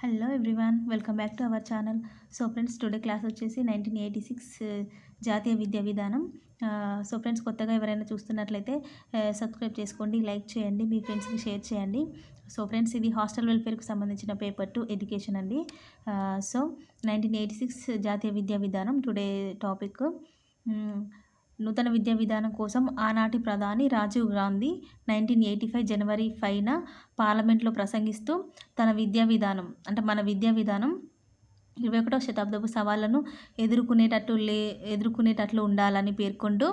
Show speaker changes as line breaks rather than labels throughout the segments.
Hello everyone, welcome back to our channel. So friends, today class వచ్చేసి 1986 జాతీయ విద్యా విధానం. సో ఫ్రెండ్స్, కొత్తగా ఎవరైనా చూస్తున్నట్లయితే సబ్స్క్రైబ్ చేసుకోండి, లైక్ చేయండి, మీ ఫ్రెండ్స్కి షేర్ చేయండి. సో ఫ్రెండ్స్, ఇది హాస్టల్ వెల్ఫేర్కి సంబంధించిన పేపర్ 2 ఎడ్యుకేషన్ అండి. సో 1986 జాతీయ విద్యా విధానం టుడే టాపిక్. నూతన విద్యా విధానం కోసం ఆనాటి ప్రధాని రాజీవ్ గాంధీ 1985 జనవరి 5న పార్లమెంట్లో ప్రసంగిస్తూ తన విద్యా విధానం అంటే మన విద్యా విధానం 21వ శతాబ్దపు సవాళ్లను ఎదుర్కొనేటట్లు ఉండాలని పేర్కొంటూ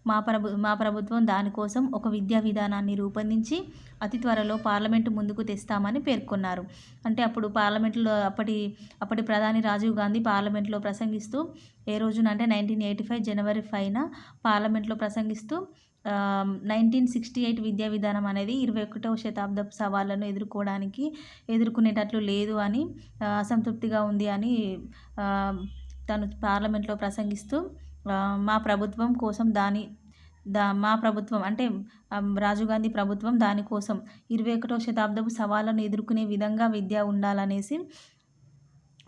మా ప్రభుత్వం దానికోసం ఒక విద్యా విధానాన్ని రూపొందించి అతి త్వరలో పార్లమెంటు ముందుకు తెస్తామని పేర్కొన్నారు. అంటే అప్పుడు పార్లమెంట్లో అప్పటి ప్రధాని రాజీవ్ గాంధీ పార్లమెంట్లో ప్రసంగిస్తూ ఏ రోజున అంటే 1985 జనవరి 5న పార్లమెంట్లో ప్రసంగిస్తూ 1968 విద్యా విధానం అనేది 21వ శతాబ్దపు సవాళ్లను ఎదుర్కొనేటట్లు లేదు అని, అసంతృప్తిగా ఉంది అని తను పార్లమెంట్లో ప్రసంగిస్తూ మా ప్రభుత్వం కోసం మా ప్రభుత్వం అంటే రాజీవ్ గాంధీ ప్రభుత్వం దానికోసం 21వ శతాబ్దపు సవాళ్లను ఎదుర్కొనే విధంగా విద్య ఉండాలనేసి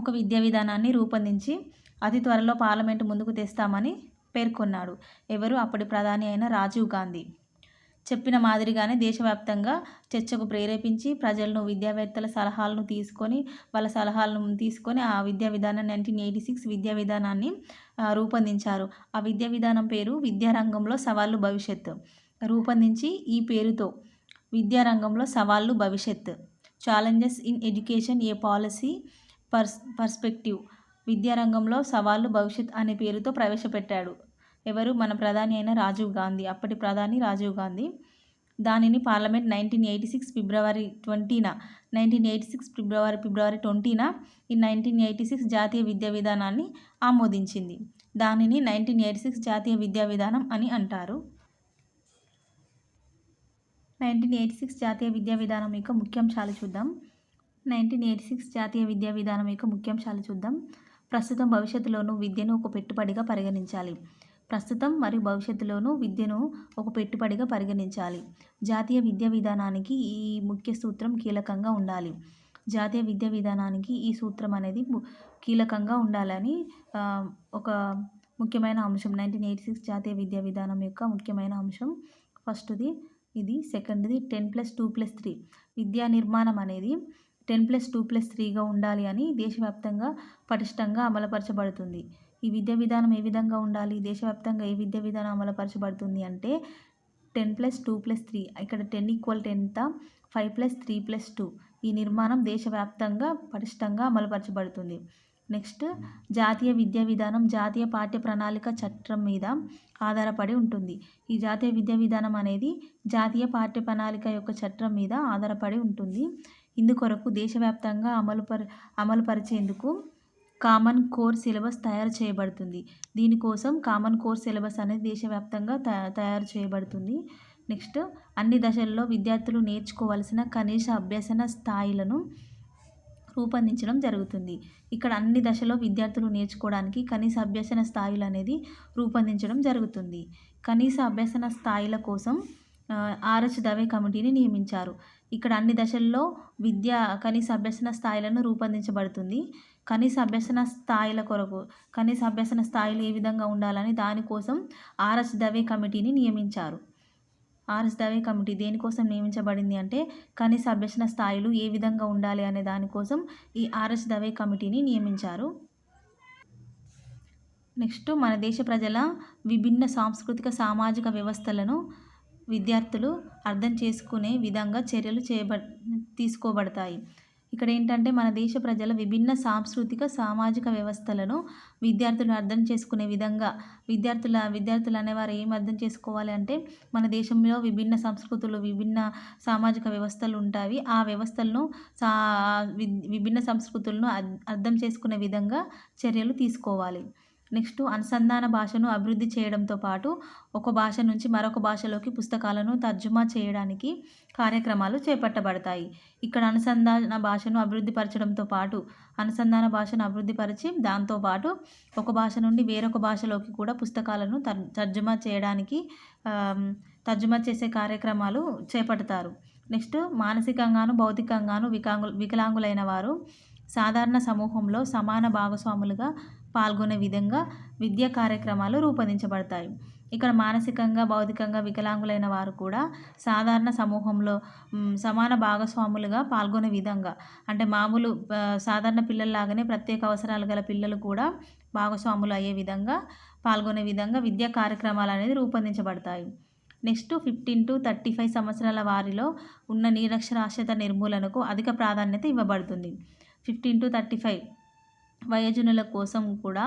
ఒక విద్యా విధానాన్ని రూపొందించి అతి త్వరలో పార్లమెంటు ముందుకు తెస్తామని పేర్కొన్నాడు. ఎవరు? అప్పటి ప్రధాని అయిన రాజీవ్ గాంధీ. చెప్పిన మాదిరిగానే దేశవ్యాప్తంగా చర్చకు ప్రేరేపించి ప్రజలను విద్యావేత్తల వాళ్ళ సలహాలను తీసుకొని ఆ విద్యా విధానం 1986 విద్యా విధానాన్ని రూపొందించారు. ఆ విద్యా విధానం పేరు విద్యారంగంలో సవాళ్లు భవిష్యత్. రూపొందించి ఈ పేరుతో విద్యారంగంలో సవాళ్లు భవిష్యత్, challenges in education A policy perspective, విద్యారంగంలో సవాళ్లు భవిష్యత్ అనే పేరుతో ప్రవేశపెట్టాడు. ఎవరు? మన ప్రధాని అయిన రాజీవ్ గాంధీ, అప్పటి ప్రధాని రాజీవ్ గాంధీ. దానిని పార్లమెంట్ 1986 ఫిబ్రవరి 20న ఈ 1986 జాతీయ విద్యా విధానాన్ని ఆమోదించింది. దానిని 1986 జాతీయ విద్యా విధానం అని అంటారు. 1986 జాతీయ విద్యా విధానం యొక్క ముఖ్యాంశాలు చూద్దాం. 1986 జాతీయ విద్యా విధానం యొక్క ముఖ్యాంశాలు చూద్దాం. ప్రస్తుతం భవిష్యత్తులోనూ విద్యను ఒక పెట్టుబడిగా పరిగణించాలి. ప్రస్తుతం మరియు భవిష్యత్తులోనూ విద్యను ఒక పెట్టుబడిగా పరిగణించాలి. జాతీయ విద్యా విధానానికి ఈ ముఖ్య సూత్రం కీలకంగా ఉండాలి. జాతీయ విద్యా విధానానికి ఈ సూత్రం అనేది కీలకంగా ఉండాలని ఒక ముఖ్యమైన అంశం. 1986 జాతీయ విద్యా విధానం యొక్క ముఖ్యమైన అంశం. ఫస్ట్ది ఇది. సెకండ్ది 10+2+3 విద్యా నిర్మాణం అనేది 10+2+3గా ఉండాలి అని దేశవ్యాప్తంగా పటిష్టంగా అమలుపరచబడుతుంది. ఈ విద్యా విధానం ఏ విధంగా ఉండాలి? దేశవ్యాప్తంగా ఏ విద్యా విధానం అమలుపరచబడుతుంది అంటే 10+2+3. ఇక్కడ 10 = 10, 5+3+2 ఈ నిర్మాణం దేశవ్యాప్తంగా పటిష్టంగా అమలుపరచబడుతుంది. నెక్స్ట్, జాతీయ విద్యా విధానం జాతీయ పాఠ్య ప్రణాళిక చట్టం మీద ఆధారపడి ఉంటుంది. ఈ జాతీయ విద్యా విధానం అనేది జాతీయ పాఠ్య ప్రణాళిక యొక్క చట్టం మీద ఆధారపడి ఉంటుంది. ఇందుకొరకు దేశవ్యాప్తంగా అమలుపరిచేందుకు కామన్ కోర్ సిలబస్ తయారు చేయబడుతుంది. దీనికోసం కామన్ కోర్ సిలబస్ అనేది దేశవ్యాప్తంగా తయారు చేయబడుతుంది. నెక్స్ట్, అన్ని దశల్లో విద్యార్థులు నేర్చుకోవాల్సిన కనీస అభ్యసన స్థాయిలను రూపొందించడం జరుగుతుంది. ఇక్కడ అన్ని దశలో విద్యార్థులు నేర్చుకోవడానికి కనీస అభ్యసన స్థాయిలు అనేది రూపొందించడం జరుగుతుంది. కనీస అభ్యసన స్థాయిల కోసం ఆర్హెచ్ దవే కమిటీని నియమించారు. ఇక్కడ అన్ని దశల్లో కనీస అభ్యసన స్థాయిలను రూపొందించబడుతుంది. కనీస అభ్యసన స్థాయిలు ఏ విధంగా ఉండాలని దానికోసం ఆర్హెచ్ దవే కమిటీని నియమించారు. ఆర్హెచ్ దవే కమిటీ దేనికోసం నియమించబడింది అంటే కనీస అభ్యసన స్థాయిలు ఏ విధంగా ఉండాలి అనే దానికోసం ఈ ఆర్హెచ్ దవే కమిటీని నియమించారు. నెక్స్ట్, మన దేశ ప్రజల విభిన్న సాంస్కృతిక సామాజిక వ్యవస్థలను విద్యార్థులు అర్థం చేసుకునే విధంగా చర్యలు తీసుకోబడతాయి. ఇక్కడ ఏంటంటే మన దేశ ప్రజల విభిన్న సాంస్కృతిక సామాజిక వ్యవస్థలను విద్యార్థులు అర్థం చేసుకునే విధంగా విద్యార్థులు అనేవారు ఏం అర్థం చేసుకోవాలి అంటే మన దేశంలో విభిన్న సంస్కృతులు, విభిన్న సామాజిక వ్యవస్థలు ఉంటాయి. ఆ వ్యవస్థలను విభిన్న సంస్కృతులను అర్థం చేసుకునే విధంగా చర్యలు తీసుకోవాలి. నెక్స్ట్, అనుసంధాన భాషను అభివృద్ధి చేయడంతో పాటు ఒక భాష నుంచి మరొక భాషలోకి పుస్తకాలను తర్జుమా చేయడానికి కార్యక్రమాలు చేపట్టబడతాయి. ఇక్కడ అనుసంధాన భాషను అభివృద్ధిపరిచి దాంతోపాటు ఒక భాష నుండి వేరొక భాషలోకి కూడా పుస్తకాలను తర్జుమా చేసే కార్యక్రమాలు చేపడతారు. నెక్స్ట్, మానసికంగాను భౌతికంగాను వికలాంగులైన వారు సాధారణ సమూహంలో సమాన భాగస్వాములుగా పాల్గొనే విధంగా విద్యా కార్యక్రమాలు రూపొందించబడతాయి. ఇక్కడ మానసికంగా, భౌతికంగా వికలాంగులైన వారు కూడా సాధారణ సమూహంలో సమాన భాగస్వాములుగా పాల్గొనే విధంగా, అంటే మామూలు సాధారణ పిల్లల్లాగానే ప్రత్యేక అవసరాలు గల పిల్లలు కూడా భాగస్వాములు అయ్యే విధంగా, పాల్గొనే విధంగా విద్యా కార్యక్రమాలు అనేది రూపొందించబడతాయి. నెక్స్ట్ 15-35 సంవత్సరాల వారిలో ఉన్న నిరక్షరాస్యత నిర్మూలనకు అధిక ప్రాధాన్యత ఇవ్వబడుతుంది. 15-35 వయోజనుల కోసం కూడా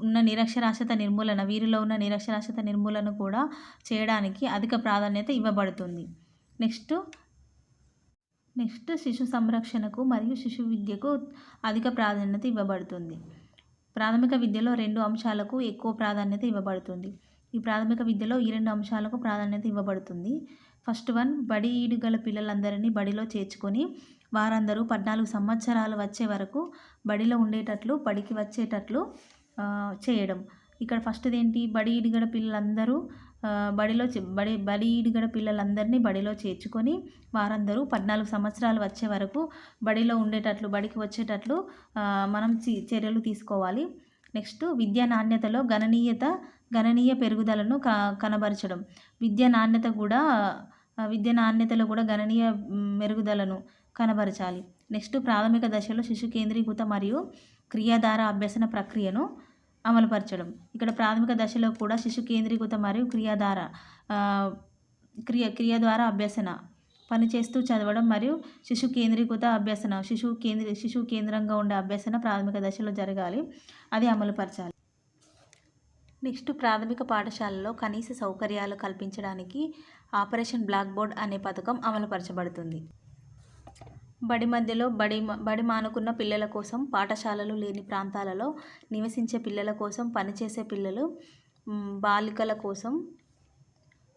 ఉన్న నిరక్షరాస్యత నిర్మూలన, వీరిలో ఉన్న నిరక్షరాస్యత నిర్మూలన కూడా చేయడానికి అధిక ప్రాధాన్యత ఇవ్వబడుతుంది. నెక్స్ట్ శిశు సంరక్షణకు మరియు శిశు విద్యకు అధిక ప్రాధాన్యత ఇవ్వబడుతుంది. ప్రాథమిక విద్యలో 2 అంశాలకు ఎక్కువ ప్రాధాన్యత ఇవ్వబడుతుంది. ఈ ప్రాథమిక విద్యలో ఈ 2 అంశాలకు ప్రాధాన్యత ఇవ్వబడుతుంది. ఫస్ట్ వన్, బడి ఈడు గల పిల్లలందరినీ బడిలో చేర్చుకొని వారందరూ 14 సంవత్సరాలు వచ్చే వరకు బడిలో ఉండేటట్లు, బడికి వచ్చేటట్లు చేయడం. ఇక్కడ ఫస్ట్ది ఏంటి, బడి ఈడుగడ పిల్లలందరూ బడి ఈడుగడ పిల్లలందరినీ బడిలో చేర్చుకొని వారందరూ 14 సంవత్సరాలు వచ్చే వరకు బడిలో ఉండేటట్లు, బడికి వచ్చేటట్లు మనం చర్యలు తీసుకోవాలి. నెక్స్ట్ విద్యా నాణ్యతలో గణనీయ పెరుగుదలను కనబరచడం. విద్యా నాణ్యతలో కూడా గణనీయ మెరుగుదలను కనబరచాలి. నెక్స్ట్ ప్రాథమిక దశలో శిశు కేంద్రీకృత మరియు క్రియాధార అభ్యసన ప్రక్రియను అమలుపరచడం. ఇక్కడ ప్రాథమిక దశలో కూడా శిశు కేంద్రీకృత మరియు క్రియ ద్వారా అభ్యసన, పనిచేస్తూ చదవడం మరియు శిశు కేంద్రీకృత అభ్యసన, శిశువు కేంద్రంగా ఉండే అభ్యసన ప్రాథమిక దశలో జరగాలి, అది అమలుపరచాలి. నెక్స్ట్ ప్రాథమిక పాఠశాలలో కనీస సౌకర్యాలు కల్పించడానికి ఆపరేషన్ బ్లాక్ బోర్డ్ అనే పథకం అమలుపరచబడుతుంది. బడి మానుకున్న పిల్లల కోసం, పాఠశాలలు లేని ప్రాంతాలలో నివసించే పిల్లల కోసం, పనిచేసే పిల్లలు, బాలికల కోసం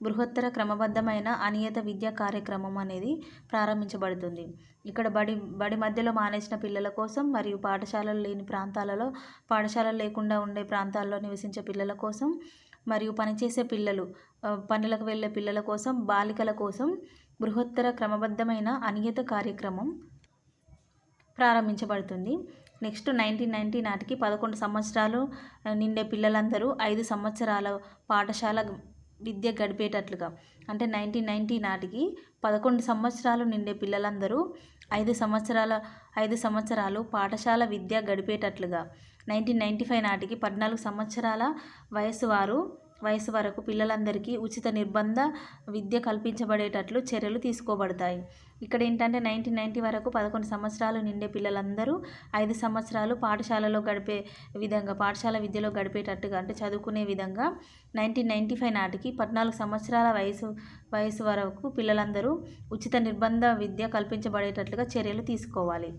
బృహత్తర క్రమబద్ధమైన అనియత విద్యా కార్యక్రమం అనేది ప్రారంభించబడుతుంది. ఇక్కడ బడి మధ్యలో మానేసిన పిల్లల కోసం మరియు పాఠశాలలు లేని ప్రాంతాలలో, పాఠశాలలు లేకుండా ఉండే ప్రాంతాల్లో నివసించే పిల్లల కోసం మరియు పనిచేసే పిల్లలు, పనులకు వెళ్ళే పిల్లల కోసం, బాలికల కోసం బృహత్తర క్రమబద్ధమైన అనియత కార్యక్రమం ప్రారంభించబడుతుంది. నెక్స్ట్ 1990 నాటికి 11 సంవత్సరాలు నిండే పిల్లలందరూ 5 సంవత్సరాల పాఠశాల విద్య గడిపేటట్లుగా, అంటే 1990 నాటికి 11 సంవత్సరాలు నిండే పిల్లలందరూ 5 సంవత్సరాలు పాఠశాల విద్య గడిపేటట్లుగా, 1995 నాటికి 14 సంవత్సరాల వయసు వరకు పిల్లలందరికీ ఉచిత నిర్బంధ విద్య కల్పించబడేటట్లు చర్యలు తీసుకోబడతాయి. ఇక్కడ ఏంటంటే 1990 వరకు 11 సంవత్సరాలు నిండే పిల్లలందరూ 5 సంవత్సరాలు పాఠశాలలో గడిపే విధంగా, పాఠశాల విద్యలో గడిపేటట్టుగా, అంటే చదువుకునే విధంగా 1995 నాటికి 14 సంవత్సరాల వయసు వరకు పిల్లలందరూ ఉచిత నిర్బంధ విద్య కల్పించబడేటట్లుగా చర్యలు తీసుకోవాలి.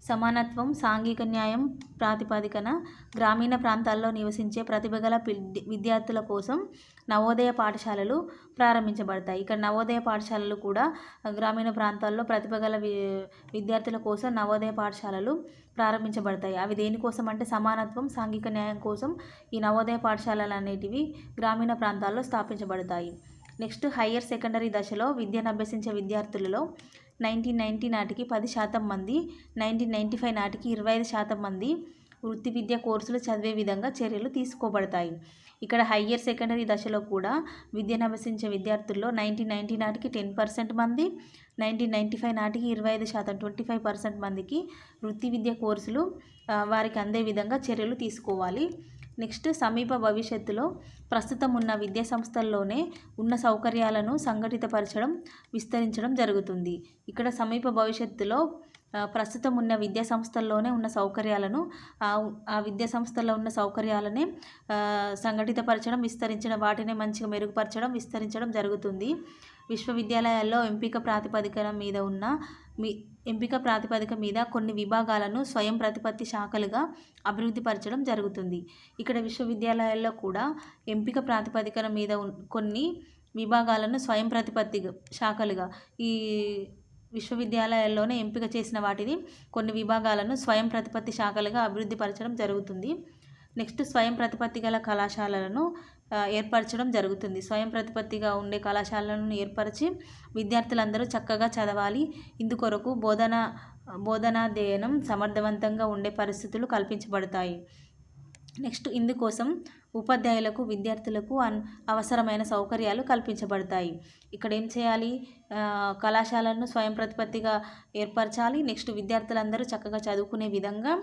సమానత్వం, సాంఘిక న్యాయం ప్రాతిపదికన గ్రామీణ ప్రాంతాల్లో నివసించే ప్రతిభగల విద్యార్థుల కోసం నవోదయ పాఠశాలలు ప్రారంభించబడతాయి. ఇక్కడ నవోదయ పాఠశాలలు కూడా గ్రామీణ ప్రాంతాల్లో ప్రతిభగల విద్యార్థుల కోసం నవోదయ పాఠశాలలు ప్రారంభించబడతాయి. అవి దేనికోసం అంటే సమానత్వం, సాంఘిక న్యాయం కోసం ఈ నవోదయ పాఠశాలలు అనేటివి గ్రామీణ ప్రాంతాల్లో స్థాపించబడతాయి. నెక్స్ట్ హయ్యర్ సెకండరీ దశలో విద్యను అభ్యసించే విద్యార్థులలో 1990 నాటికి 10% మంది, 1995 నాటికి 25% మంది వృత్తి విద్యా కోర్సులు చదివే విధంగా చర్యలు తీసుకోబడతాయి. ఇక్కడ హయ్యర్ సెకండరీ దశలో కూడా విద్యను అభ్యసించే విద్యార్థుల్లో 1990 నాటికి 10% మంది, 1995 నాటికి 25%, 25% మందికి వృత్తి విద్యా కోర్సులు వారికి అందే విధంగా చర్యలు తీసుకోవాలి. నెక్స్ట్ సమీప భవిష్యత్తులో ప్రస్తుతం ఉన్న విద్యా సంస్థల్లోనే ఉన్న సౌకర్యాలను సంఘటితపరచడం, విస్తరించడం జరుగుతుంది. ఇక్కడ సమీప భవిష్యత్తులో ప్రస్తుతం ఉన్న విద్యా సంస్థల్లోనే ఉన్న సౌకర్యాలను, ఆ విద్యా సంస్థల్లో ఉన్న సౌకర్యాలనే సంఘటితపరచడం, విస్తరించడం, వాటిని మంచిగా మెరుగుపరచడం, విస్తరించడం జరుగుతుంది. విశ్వవిద్యాలయాల్లో ఎంపిక ప్రాతిపదిక మీద కొన్ని విభాగాలను స్వయం ప్రతిపత్తి శాఖలుగా అభివృద్ధి పరచడం జరుగుతుంది. ఇక్కడ విశ్వవిద్యాలయాల్లో కూడా ఎంపిక ప్రాతిపదికన మీద కొన్ని విభాగాలను స్వయం ప్రతిపత్తి శాఖలుగా, ఈ విశ్వవిద్యాలయాల్లోనే ఎంపిక చేసిన వాటిని కొన్ని విభాగాలను స్వయం ప్రతిపత్తి శాఖలుగా అభివృద్ధి పరచడం జరుగుతుంది. నెక్స్ట్ స్వయం ప్రతిపత్తి గల కళాశాలలను ఏర్పరచడం జరుగుతుంది. స్వయం ప్రతిపత్తిగా ఉండే కళాశాలను ఏర్పరిచి విద్యార్థులందరూ చక్కగా చదవాలి. ఇందుకొరకు బోధనాధ్యయనం సమర్థవంతంగా ఉండే పరిస్థితులు కల్పించబడతాయి. నెక్స్ట్ ఇందుకోసం ఉపాధ్యాయులకు విద్యార్థులకు అవసరమైన సౌకర్యాలు కల్పించబడతాయి. ఇక్కడ ఏం చేయాలి, కళాశాలను స్వయం ప్రతిపత్తిగా ఏర్పరచాలి. నెక్స్ట్ విద్యార్థులందరూ చక్కగా చదువుకునే విధంగా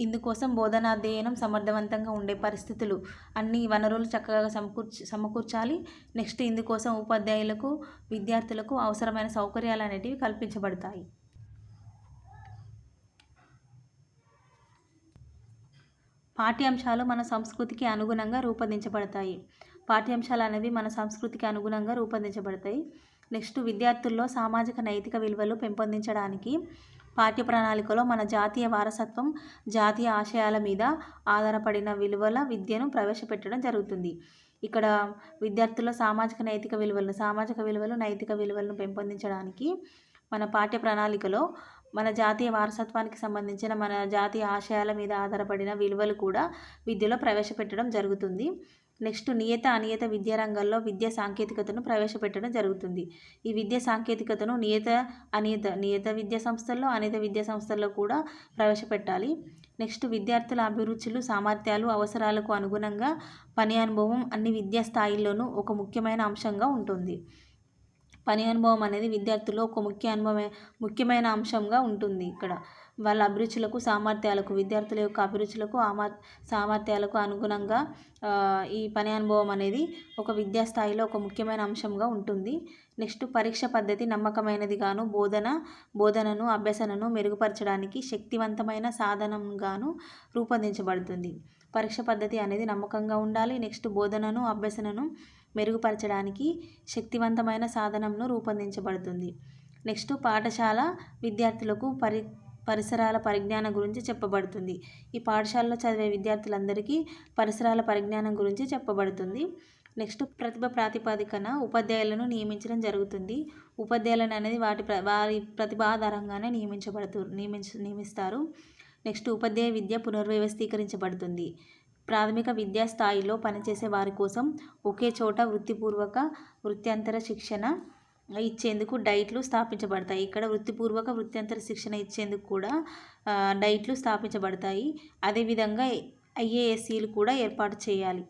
ఇందుకోసం బోధనాధ్యయనం సమర్థవంతంగా ఉండే పరిస్థితులు అన్ని వనరులు చక్కగా సమకూర్చాలి. నెక్స్ట్ ఇందుకోసం ఉపాధ్యాయులకు విద్యార్థులకు అవసరమైన సౌకర్యాలు అనేటివి కల్పించబడతాయి. పాఠ్యాంశాలు మన సంస్కృతికి అనుగుణంగా రూపొందించబడతాయి. పాఠ్యాంశాలు అనేవి మన సంస్కృతికి అనుగుణంగా రూపొందించబడతాయి. నెక్స్ట్ విద్యార్థుల్లో సామాజిక నైతిక విలువలు పెంపొందించడానికి పాఠ్య ప్రణాళికలో మన జాతీయ వారసత్వం, జాతీయ ఆశయాల మీద ఆధారపడిన విలువల విద్యను ప్రవేశపెట్టడం జరుగుతుంది. ఇక్కడ విద్యార్థుల్లో సామాజిక విలువలు, నైతిక విలువలను పెంపొందించడానికి మన పాఠ్య ప్రణాళికలో మన జాతీయ వారసత్వానికి సంబంధించిన మన జాతీయ ఆశయాల మీద ఆధారపడిన విలువలు కూడా విద్యలో ప్రవేశపెట్టడం జరుగుతుంది. నెక్స్ట్ నియత అనియత విద్యా రంగాల్లో విద్యా సాంకేతికతను ప్రవేశపెట్టడం జరుగుతుంది. ఈ విద్యా సాంకేతికతను నియత విద్యా సంస్థల్లో, అనియత విద్యా సంస్థల్లో కూడా ప్రవేశపెట్టాలి. నెక్స్ట్ విద్యార్థుల అభిరుచులు, సామర్థ్యాలు, అవసరాలకు అనుగుణంగా పని అనుభవం అన్ని విద్యా స్థాయిల్లోనూ ఒక ముఖ్యమైన అంశంగా ఉంటుంది. పని అనుభవం అనేది విద్యార్థుల్లో ఒక ముఖ్యమైన అంశంగా ఉంటుంది. ఇక్కడ వాళ్ళ అభిరుచులకు, సామర్థ్యాలకు, విద్యార్థుల యొక్క అభిరుచులకు, సామర్థ్యాలకు అనుగుణంగా ఈ పని అనుభవం అనేది ఒక విద్యా స్థాయిలో ఒక ముఖ్యమైన అంశంగా ఉంటుంది. నెక్స్ట్ పరీక్ష పద్ధతి నమ్మకమైనదిగాను, బోధనను, అభ్యసనను మెరుగుపరచడానికి శక్తివంతమైన సాధనంగాను రూపొందించబడుతుంది. పరీక్ష పద్ధతి అనేది నమ్మకంగా ఉండాలి. నెక్స్ట్ బోధనను, అభ్యసనను మెరుగుపరచడానికి శక్తివంతమైన సాధనంను రూపొందించబడుతుంది. నెక్స్ట్ పాఠశాల విద్యార్థులకు పరిసరాల పరిజ్ఞానం గురించి చెప్పబడుతుంది. ఈ పాఠశాలలో చదివే విద్యార్థులందరికీ పరిసరాల పరిజ్ఞానం గురించి చెప్పబడుతుంది. నెక్స్ట్ ప్రతిభ ప్రాతిపదికన ఉపాధ్యాయులను నియమించడం జరుగుతుంది. ఉపాధ్యాయులను అనేది వారి ప్రతిభ ఆధారంగానే నియమిస్తారు. నెక్స్ట్ ఉపాధ్యాయ విద్య పునర్వ్యవస్థీకరించబడుతుంది. ప్రాథమిక విద్యా స్థాయిలో పనిచేసే వారి కోసం ఒకే చోట వృత్తిపూర్వక, వృత్యంతర శిక్షణ ఇచ్చేందుకు డైట్లు స్థాపించబడతాయి. ఇక్కడ వృత్తిపూర్వక, వృత్యంతర శిక్షణ ఇచ్చేందుకు కూడా డైట్లు స్థాపించబడతాయి. అదేవిధంగా IASCలు కూడా ఏర్పాటు చేయాలి.